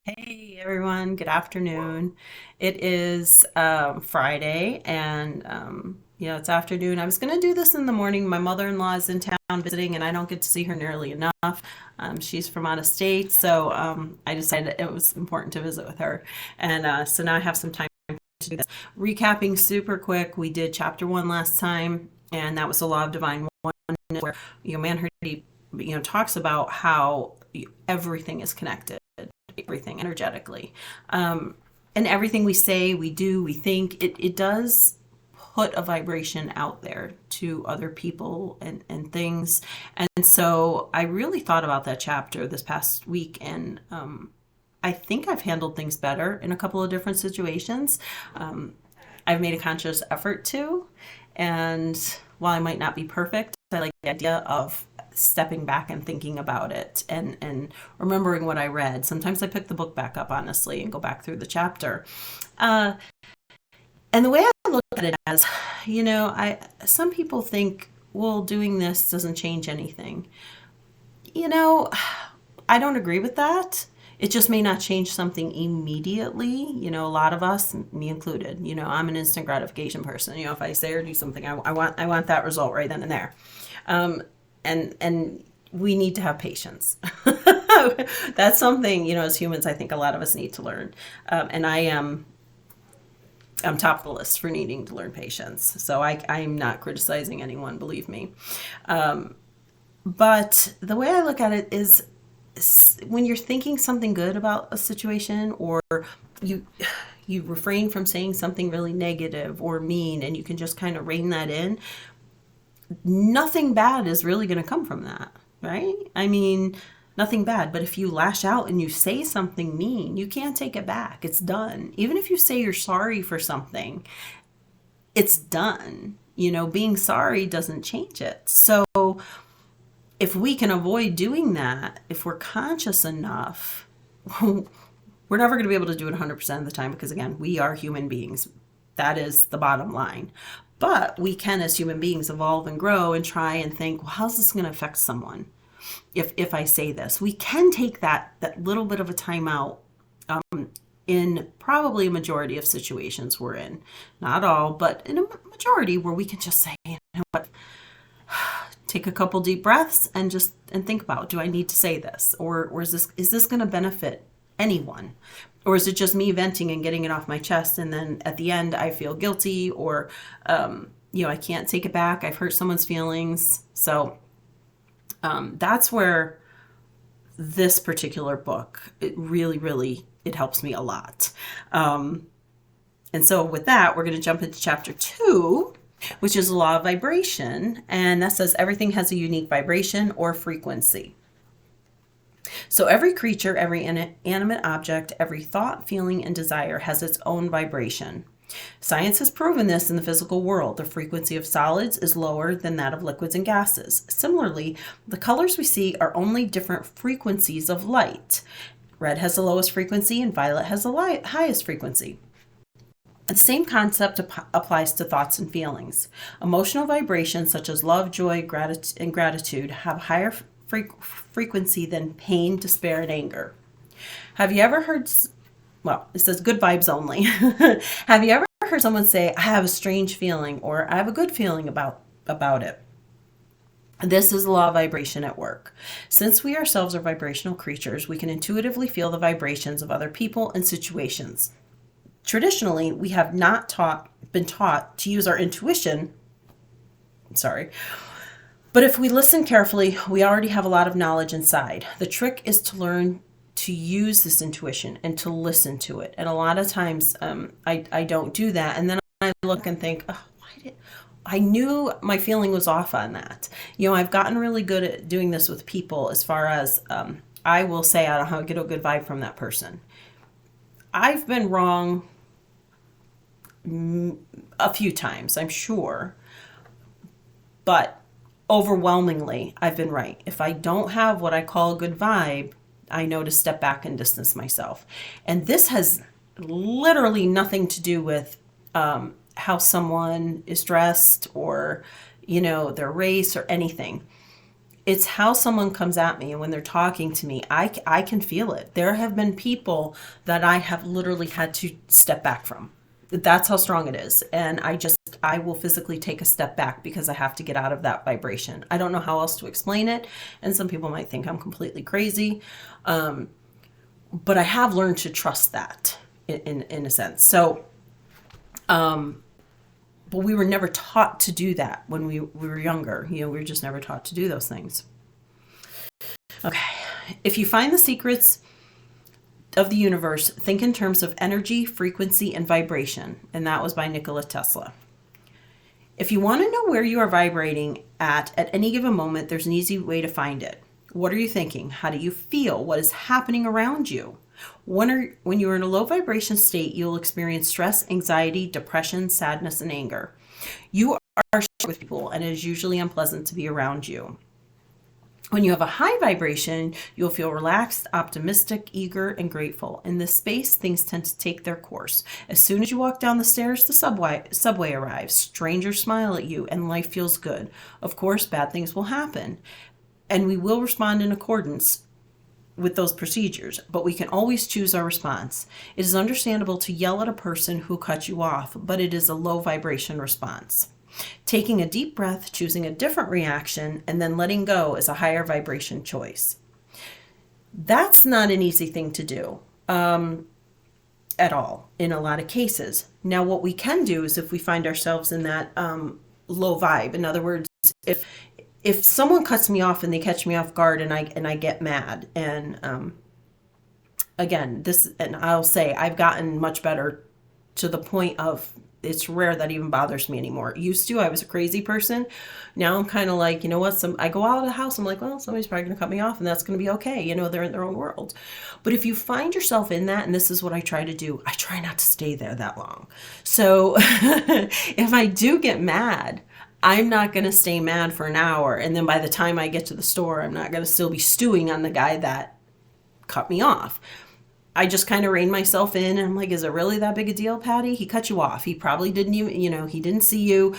Hey everyone, good afternoon. It is Friday and it's afternoon. I was going to do this in the morning. My mother-in-law is in town visiting and I don't get to see her nearly enough. She's from out of state, so I decided it was important to visit with her. And so now I have some time to do this. Recapping super quick, we did chapter one last time, and that was the Law of Divine Oneness, where Manhurty talks about how everything is connected, everything energetically. And everything we say, we do, we think, it does put a vibration out there to other people and things. And so I really thought about that chapter this past week, and I think I've handled things better in a couple of different situations. I've made a conscious effort to, and while I might not be perfect, I like the idea of stepping back and thinking about it and remembering what I read. Sometimes I pick the book back up, honestly, and go back through the chapter. Uh, and the way I look at it as, I some people think, well, doing this doesn't change anything. You know, I don't agree with that. It just may not change something immediately. A lot of us, me included, I'm an instant gratification person. If I say or do something, I want that result right then and there. Um, and we need to have patience. That's something, as humans, I think a lot of us need to learn. And I'm top of the list for needing to learn patience. So I'm not criticizing anyone, believe me. But the way I look at it is, when you're thinking something good about a situation, or you you refrain from saying something really negative or mean, and you can just kind of rein that in, nothing bad is really going to come from that, right? I mean, nothing bad. But if you lash out and you say something mean, you can't take it back. It's done. Even if you say you're sorry for something, it's done. Being sorry doesn't change it. So if we can avoid doing that, if we're conscious enough, we're never going to be able to do it 100% of the time, because again, we are human beings. That is the bottom line. But we can, as human beings, evolve and grow and try and think, well, how's this going to affect someone if I say this? We can take that little bit of a time out, in probably a majority of situations we're in. Not all, but in a majority, where we can just say, what? Take a couple deep breaths and think about, do I need to say this, or is this going to benefit anyone, or is it just me venting and getting it off my chest, and then at the end I feel guilty, or I can't take it back, I've hurt someone's feelings. So that's where this particular book, it really, really, it helps me a lot. And so with that, we're going to jump into chapter 2, which is the law of vibration. And that says everything has a unique vibration or frequency. So every creature, every inanimate object, every thought, feeling, and desire has its own vibration. Science has proven this in the physical world. The frequency of solids is lower than that of liquids and gases. Similarly, the colors we see are only different frequencies of light. Red has the lowest frequency and violet has the highest frequency. The same concept applies to thoughts and feelings. Emotional vibrations such as love, joy, and gratitude have higher frequency than pain, despair, and anger. Have you ever heard, well, it says good vibes only. Have you ever heard someone say, I have a strange feeling, or I have a good feeling about it? This is the law of vibration at work. Since we ourselves are vibrational creatures, we can intuitively feel the vibrations of other people and situations. Traditionally, we have not been taught to use our intuition. But if we listen carefully, we already have a lot of knowledge inside. The trick is to learn to use this intuition and to listen to it. And a lot of times I don't do that. And then I look and think, oh, I knew my feeling was off on that. I've gotten really good at doing this with people, as far as I will say, I don't know how to get a good vibe from that person. I've been wrong a few times, I'm sure, but overwhelmingly, I've been right. If I don't have what I call a good vibe, I know to step back and distance myself. And this has literally nothing to do with how someone is dressed, or their race, or anything. It's how someone comes at me, and when they're talking to me, I can feel it. There have been people that I have literally had to step back from. That's how strong it is. And I will physically take a step back because I have to get out of that vibration. I don't know how else to explain it. And some people might think I'm completely crazy. But I have learned to trust that in a sense. So, but we were never taught to do that when we were younger. We were just never taught to do those things. Okay. If you find the secrets of the universe, think in terms of energy, frequency, and vibration. And that was by Nikola Tesla. If you want to know where you are vibrating at any given moment, there's an easy way to find it. What are you thinking? How do you feel? What is happening around you? When you're in a low vibration state, you'll experience stress, anxiety, depression, sadness, and anger. You are with people, and it is usually unpleasant to be around you. When you have a high vibration, you'll feel relaxed, optimistic, eager, and grateful. In this space, things tend to take their course. As soon as you walk down the stairs, the subway arrives. Strangers smile at you, and life feels good. Of course, bad things will happen, and we will respond in accordance with those procedures, but we can always choose our response. It is understandable to yell at a person who cut you off, but it is a low vibration response. Taking a deep breath, choosing a different reaction, and then letting go is a higher vibration choice. That's not an easy thing to do at all in a lot of cases. Now, what we can do is if we find ourselves in that low vibe, in other words, if someone cuts me off and they catch me off guard and I get mad, and again, and I'll say I've gotten much better to the point of it's rare that even bothers me anymore. Used to, I was a crazy person. Now I'm kind of like, you know what? I go out of the house. I'm like, well, somebody's probably going to cut me off and that's going to be okay. They're in their own world. But if you find yourself in that, and this is what I try to do, I try not to stay there that long. So if I do get mad, I'm not going to stay mad for an hour. And then by the time I get to the store, I'm not going to still be stewing on the guy that cut me off. I just kind of rein myself in, and I'm like, is it really that big a deal, Patty? He cut you off. He probably didn't even, he didn't see you.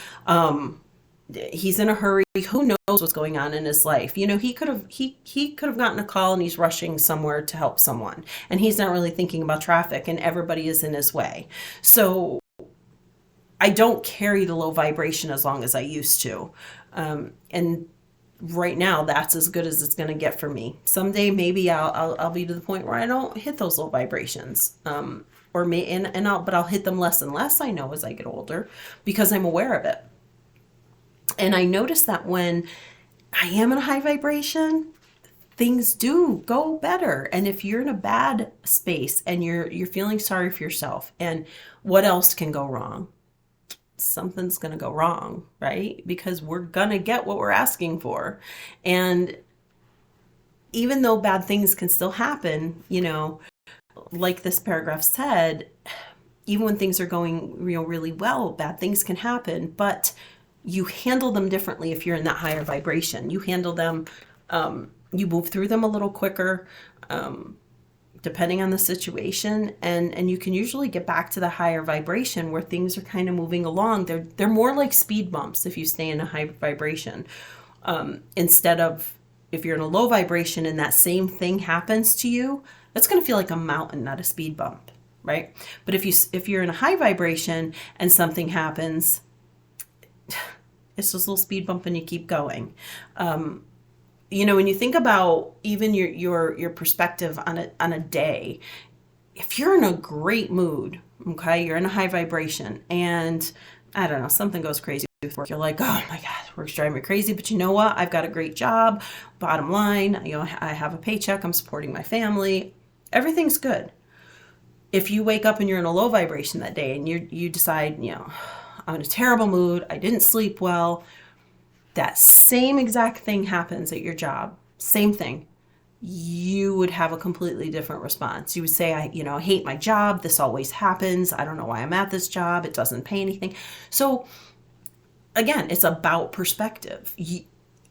He's in a hurry. Who knows what's going on in his life? He could have gotten a call and he's rushing somewhere to help someone, and he's not really thinking about traffic, and everybody is in his way. So I don't carry the low vibration as long as I used to. And right now, that's as good as it's going to get for me. Someday, maybe I'll be to the point where I don't hit those low vibrations, but I'll hit them less and less. I know as I get older because I'm aware of it, and I notice that when I am in a high vibration, things do go better. And if you're in a bad space and you're feeling sorry for yourself, and what else can go wrong? Something's going to go wrong, right? Because we're going to get what we're asking for. And even though bad things can still happen, like this paragraph said, even when things are going really well, bad things can happen, but you handle them differently if you're in that higher vibration. You handle them, you move through them a little quicker, depending on the situation, and you can usually get back to the higher vibration where things are kind of moving along. They're more like speed bumps if you stay in a high vibration, instead of if you're in a low vibration and that same thing happens to you, that's going to feel like a mountain, not a speed bump, right? But if you're in a high vibration and something happens, it's just a little speed bump and you keep going. When you think about even your perspective on a day, if you're in a great mood, okay, you're in a high vibration, and I don't know, something goes crazy with work, you're like, oh my God, work's driving me crazy, but you know what? I've got a great job. Bottom line, I have a paycheck. I'm supporting my family. Everything's good. If you wake up and you're in a low vibration that day, and you decide, I'm in a terrible mood, I didn't sleep well, that same exact thing happens at your job, same thing, you would have a completely different response. You would say, I hate my job. This always happens. I don't know why I'm at this job. It doesn't pay anything. So again, it's about perspective.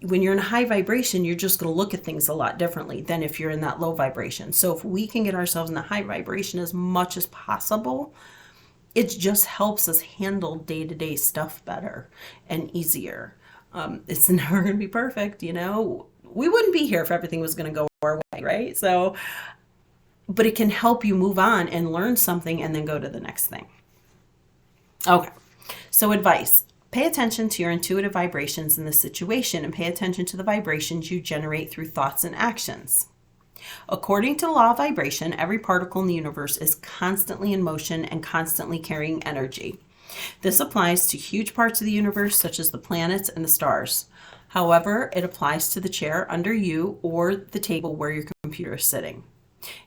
When you're in a high vibration, you're just going to look at things a lot differently than if you're in that low vibration. So if we can get ourselves in the high vibration as much as possible, it just helps us handle day-to-day stuff better and easier. It's never going to be perfect, we wouldn't be here if everything was going to go our way, right? So, but it can help you move on and learn something and then go to the next thing. Okay. So advice. Pay attention to your intuitive vibrations in this situation and pay attention to the vibrations you generate through thoughts and actions. According to the law of vibration, every particle in the universe is constantly in motion and constantly carrying energy. This applies to huge parts of the universe, such as the planets and the stars. However, it applies to the chair under you or the table where your computer is sitting.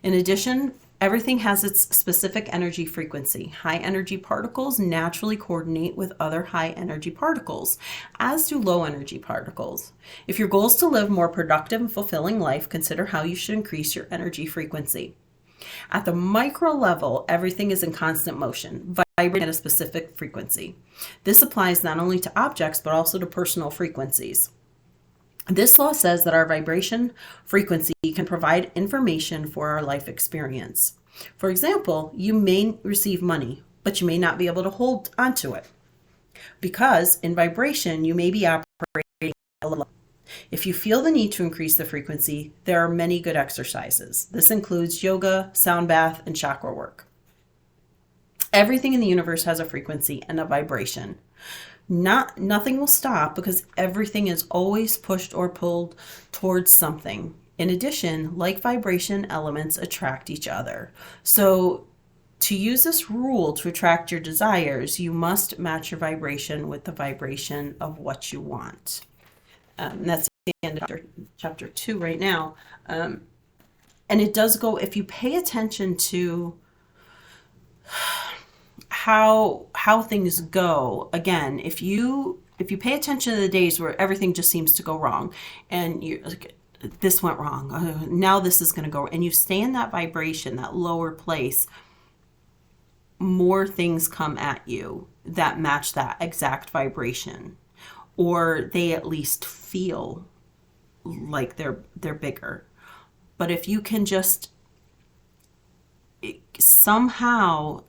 In addition, everything has its specific energy frequency. High energy particles naturally coordinate with other high energy particles, as do low energy particles. If your goal is to live a more productive and fulfilling life, consider how you should increase your energy frequency. At the micro level, everything is in constant motion, vibrating at a specific frequency. This applies not only to objects, but also to personal frequencies. This law says that our vibration frequency can provide information for our life experience. For example, you may receive money, but you may not be able to hold onto it because in vibration, you may be operating a little. If you feel the need to increase the frequency, there are many good exercises. This includes yoga, sound bath, and chakra work. Everything in the universe has a frequency and a vibration. Nothing will stop because everything is always pushed or pulled towards something. In addition, like vibration elements attract each other. So to use this rule to attract your desires, you must match your vibration with the vibration of what you want. And that's the end of chapter 2 right now. And it does go, if you pay attention to how things go, again, if you pay attention to the days where everything just seems to go wrong and you like, this went wrong, now this is going to go, and you stay in that vibration, that lower place, more things come at you that match that exact vibration, or they at least feel like they're bigger. But if you can just somehow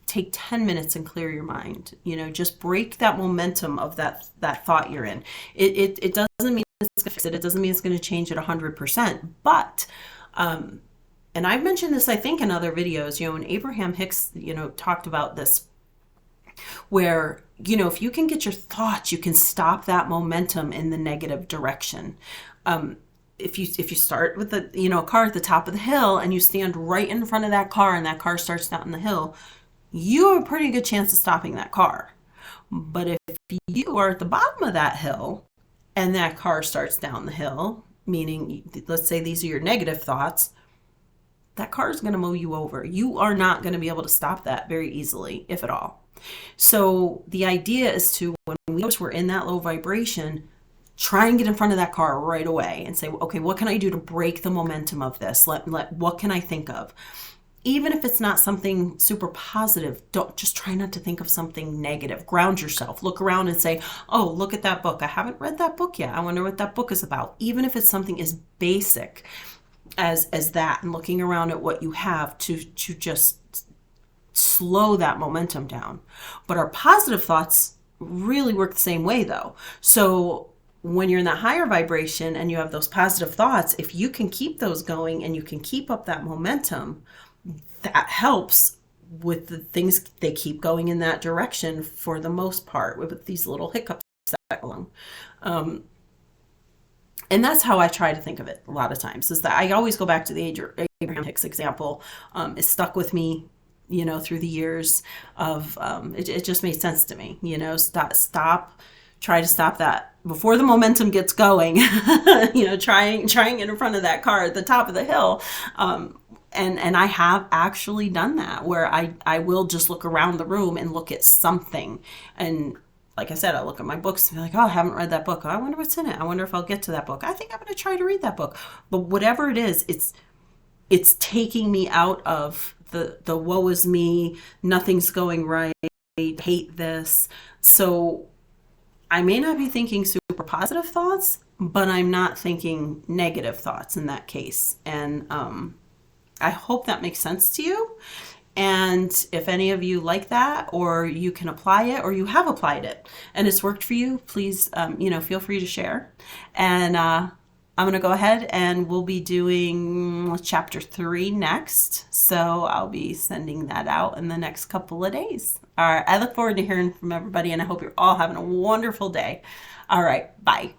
take 10 minutes and clear your mind, just break that momentum of that thought you're in. It doesn't mean it's going to fix it. It doesn't mean it's going to change it 100%. But, and I've mentioned this, I think, in other videos, and Abraham Hicks, talked about this, where, if you can get your thoughts, you can stop that momentum in the negative direction. If you start with a car at the top of the hill and you stand right in front of that car and that car starts down the hill, you have a pretty good chance of stopping that car. But if you are at the bottom of that hill and that car starts down the hill, meaning, let's say these are your negative thoughts, that car is going to mow you over. You are not going to be able to stop that very easily, if at all. So the idea is to, when we're in that low vibration, try and get in front of that car right away and say, okay, what can I do to break the momentum of this? What can I think of? Even if it's not something super positive, don't just try not to think of something negative. Ground yourself. Look around and say, oh, look at that book. I haven't read that book yet. I wonder what that book is about. Even if it's something as basic as that, and looking around at what you have to just slow that momentum down. But our positive thoughts really work the same way, though. So when you're in that higher vibration and you have those positive thoughts, if you can keep those going and you can keep up that momentum, that helps with the things. They keep going in that direction for the most part, with these little hiccups that go along. And that's how I try to think of it a lot of times, is that I always go back to the Abraham Hicks example. It stuck with me, through the years of, it just made sense to me, try to stop that before the momentum gets going, trying it in front of that car at the top of the hill. And I have actually done that, where I will just look around the room and look at something. And like I said, I look at my books and be like, oh, I haven't read that book. Oh, I wonder what's in it. I wonder if I'll get to that book. I think I'm going to try to read that book. But whatever it is, it's taking me out of the woe is me, nothing's going right, hate this. So I may not be thinking super positive thoughts, but I'm not thinking negative thoughts in that case. And I hope that makes sense to you. And if any of you like that, or you can apply it, or you have applied it and it's worked for you, please, feel free to share. And I'm going to go ahead and we'll be doing chapter 3 next. So I'll be sending that out in the next couple of days. All right. I look forward to hearing from everybody, and I hope you're all having a wonderful day. All right. Bye.